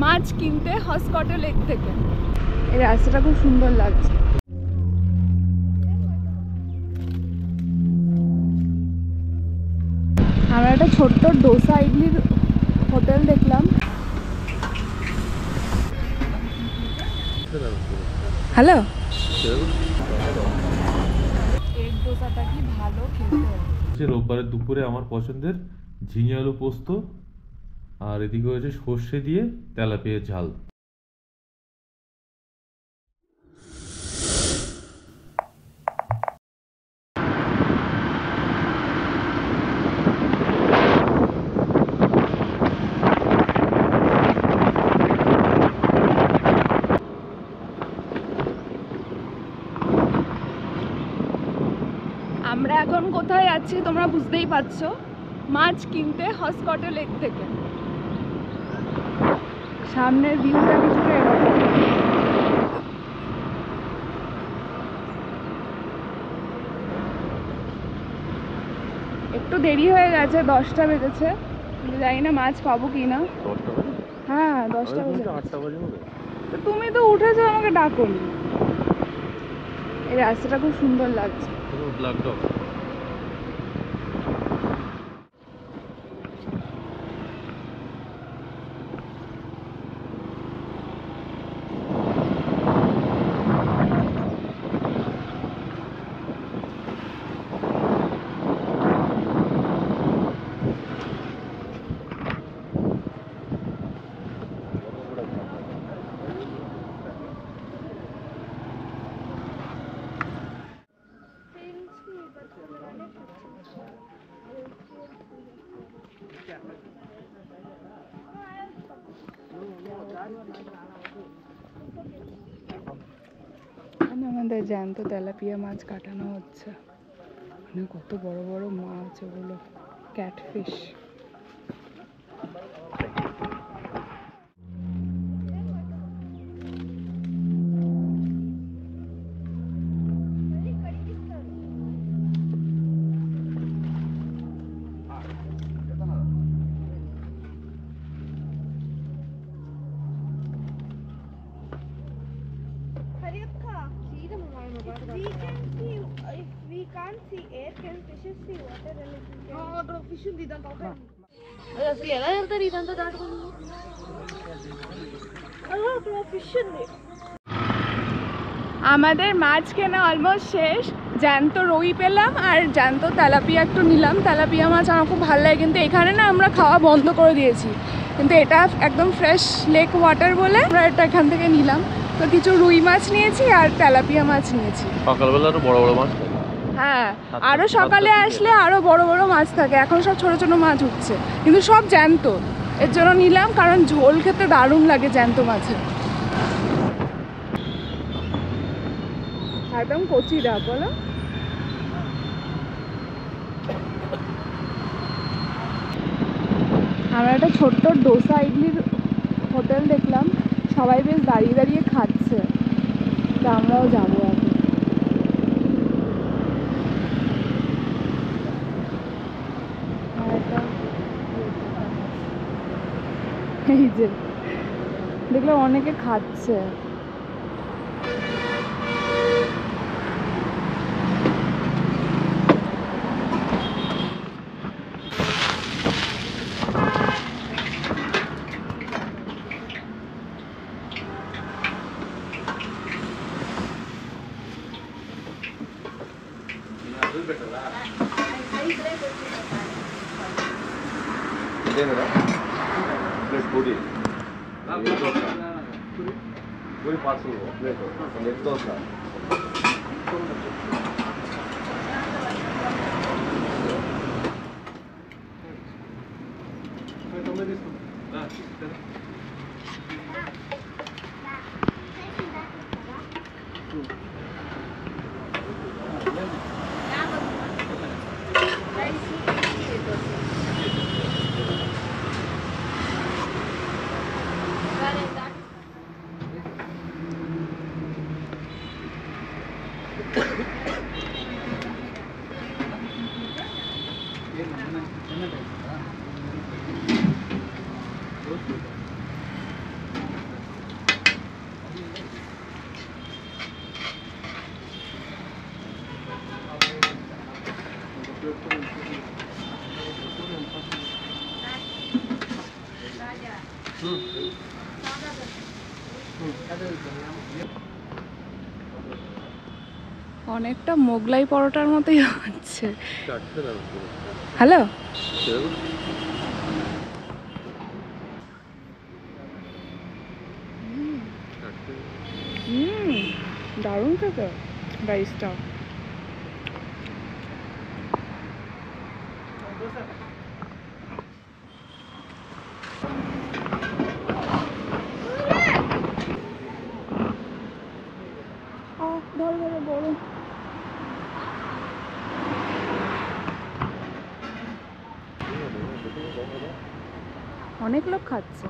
মাছ কিনতে হসকটে লেক থেকে। এই রাস্তাটা খুব সুন্দর লাগছে। আমরা একটা ছোট্ট ডোসা ইডলির হোটেল দেখলাম। হ্যালো, এগ ডোসাটা কি ভালো খেতে। রোববারের দুপুরে আমার পছন্দের ঝিঙে আলু পোস্ত, আর এদিকে হয়েছে সর্ষে দিয়ে তেলাপিয়া ঝাল। আমরা এখন কোথায় যাচ্ছি তোমরা বুঝতেই পারছো, মাছ কিনতে হসকটে লেক থেকে। সামনের ভিউটা কিছুটা এরকম। একটু দেরি হয়ে গেছে, 10টা বেজেছে, কিন্তু জানি না মাছ পাবো কি না। হ্যাঁ 10টা বেজে তো তুমি তো উঠেছো, আমাকে ডাকোনি। এই রাস্তাটা খুব সুন্দর লাগছে। আমাদের জ্যান্ত তেলাপিয়া মাছ কাটানো হচ্ছে। মানে কত বড় বড় মাছ ওগুলো, catfish. If we can't see air, can fishes see water? And if we can... No, the fish will be done. Asli ela yeltari idanta daatಕೊಂಡು. Allah, the fish ne. আমাদের মাছ কেনা অলমোস্ট শেষ। জ্যান্ত রুই পেলাম আর জ্যান্ত তেলাপিয়া একটু নিলাম। তেলাপিয়া মাছ আমার খুব ভালো লাগে, কিন্তু এখানে না আমরা খাওয়া বন্ধ করে দিয়েছি। কিন্তু এটা একদম ফ্রেশ লেক ওয়াটার বলে আমরা এটা এখান থেকে নিলাম। তো কিছু রুই মাছ নিয়েছি আর তেলাপিয়া মাছ নিয়েছি। সকালবেলা আরো বড় বড় মাছ। হ্যাঁ, আরও সকালে আসলে আরও বড় বড় মাছ থাকে। এখন সব ছোট ছোট মাছ উঠছে, কিন্তু সব জ্যান্ত। এর জন্য নিলাম, কারণ ঝোল খেতে দারুণ লাগে জ্যান্ত মাছের। একদম কচিরা বলো। আমরা একটা ছোট্ট ডোসা ইডলির হোটেল দেখলাম, সবাই বেশ দাঁড়িয়ে দাঁড়িয়ে খাচ্ছে। তো আমরাও যাবো এখন। এই যে দেখলাম অনেকে খাচ্ছে। ಇದೇನಾ plate puri puri parcel plate ಒಂದು ಎಗ್ ದೋಸೆ অনেকটা মোগলাই পরোটার মতোই হচ্ছে। হ্যালো, দারুণ খেতে রাইসটা। ধরো ধরো বড়। অনেক লোক খাচ্ছে।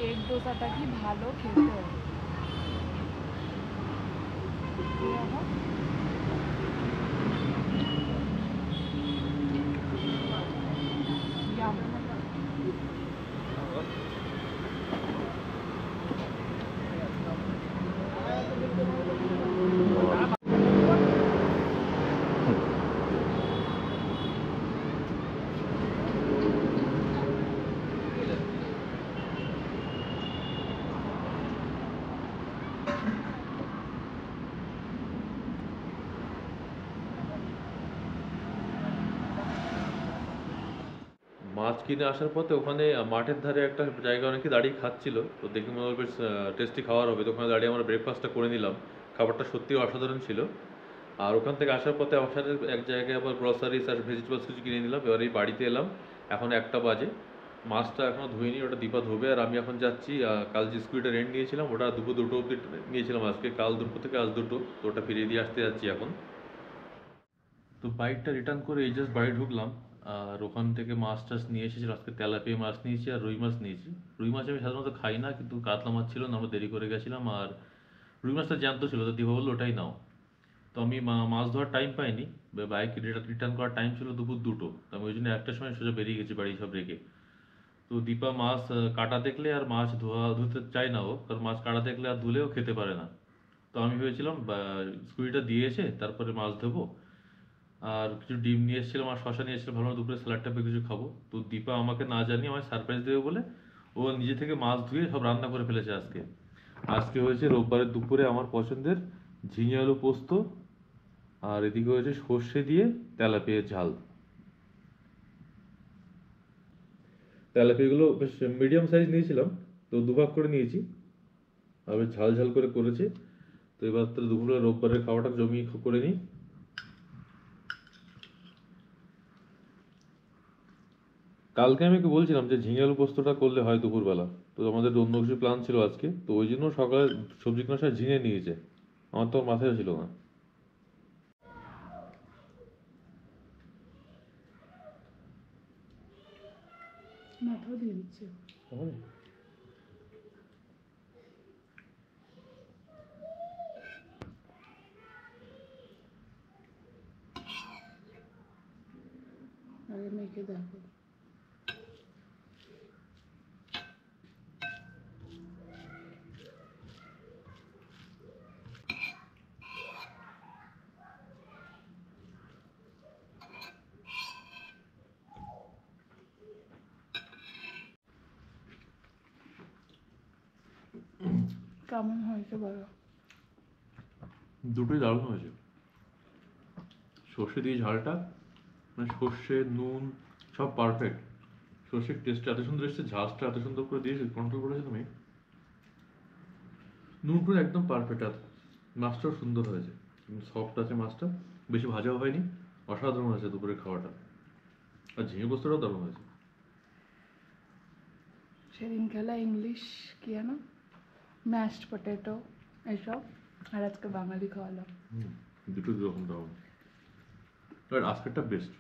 এগ ডোসাটা কি ভালো খেতে হয়। মাছ কিনে আসার পথে ওখানে মাঠের ধারে একটা জায়গা অনেকে দাঁড়িয়ে খাচ্ছিল, তো দেখে মনে হলো বেশ টেস্টি খাবার হবে, তো ওখানে দাঁড়িয়ে আমরা ব্রেকফাস্টটা করে নিলাম। খাবারটা সত্যিই অসাধারণ ছিল। আর ওখান থেকে আসার পথে আসার এক জায়গায় আবার গ্রসারিস আর ভেজিটেবলস কিছু কিনে নিলাম। এবার এই বাড়িতে এলাম, এখন 1টা বাজে। মাছটা এখনও ধুইনি, ওটা দীপা ধোবে। আর আমি এখন যাচ্ছি, কাল যে স্কুটিটা রেন্ট নিয়েছিলাম ওটা দুপুর 2টো অবধি নিয়েছিলাম আজকে, কাল 2টো থেকে আজ 2টো, তো ওটা ফিরিয়ে দিয়ে আসতে যাচ্ছি এখন। তো বাইকটা রিটার্ন করে এই জাস্ট বাড়ি ঢুকলাম। আর ওখান থেকে মাছ টাছ নিয়ে এসেছিল, আজকে তেলাপিয়া মাছ নিয়েছি আর রুই মাছ নিয়েছি। রুই মাছ আমি সাধারণত খাই না, কিন্তু কাতলা মাছ ছিল না, আমরা দেরি করে গেছিলাম। আর রুই মাছটা জ্যান্ত ছিল, তো দিবা বললো ওটাই নাও। তো আমি মাছ ধোয়ার টাইম পাইনি, বাইক রিটার্ন করার টাইম ছিল দুপুর 2টো, তো আমি ওই জন্য 1টার সময় সোজা বেরিয়ে গেছি বাড়ি সব রেখে। তো দীপা মাছ কাটা দেখলে আর মাছ ধুতে চায় না ও, কারণ মাছ কাটা দেখলে আর ধুলেও খেতে পারে না। তো আমি ভেবেছিলাম স্কুটিটা দিয়ে এসে তারপরে মাছ ধোবো। আর কিছু ডিম নিয়ে এসেছিলাম আর শশা নিয়ে এসেছিলাম, ভালো দুপুরে স্যালাড টাইপের কিছু খাবো। তো দীপা আমাকে না জানিয়ে আমায় সারপ্রাইজ দেবে বলে ও নিজে থেকে মাছ ধুয়ে সব রান্না করে ফেলেছে আজকে। আজকে হয়েছে রোববারের দুপুরে আমার পছন্দের ঝিঙে আলু পোস্ত, আর এদিকে হয়েছে সর্ষে দিয়ে তেলাপিয়ার ঝাল। তেলাপিয়াগুলো বেশ মিডিয়াম সাইজ নিয়েছিলাম, তো দুভাগ করে নিয়েছি, আর বেশ ঝাল ঝাল করে করেছে। তো এবার তো দুপুরে রোববারের খাওয়াটা জমিয়ে করে নিই। কালকে আমি কি বলছিলাম যে ঝিঙে আলু পোস্তটা করলে হয় দুপুরবেলা, তো আমাদের অন্য কিছু প্ল্যান ছিল আজকে, তো ওই জন্য সকালে সবজি কেনার সময় ঝিঙে নিয়েছে, আমার তো মাথায় ছিল না। মাথাও দিয়ে দিচ্ছে। আগে মেখে দেখো। কেমন হয়েছে বলো? দুটোই দারুণ হয়েছে। সর্ষে দিয়ে ঝালটা, মানে সর্ষে নুন সব পারফেক্ট। সর্ষের টেস্টটা এত সুন্দর এসেছে, ঝালটা এত সুন্দর করে দিয়েছে, কন্ট্রোল করেছো তুমি। নুনটা একদম পারফেক্ট। আর মাছটাও সুন্দর হয়েছে, সফট আছে মাছটা, বেশি ভাজাও হয়নি। অসাধারণ হয়েছে দুপুরের খাওয়াটা। আর ঝিঙে পোস্তটাও দারুণ হয়েছে। সেদিন খেলা ইংলিশ কি জানো, ম্যাশড পটেটো এসব, আর আজকে বাঙালি খাওয়ালাম। দুটো দুরকম দারুণ, বাট আজকেরটা বেস্ট।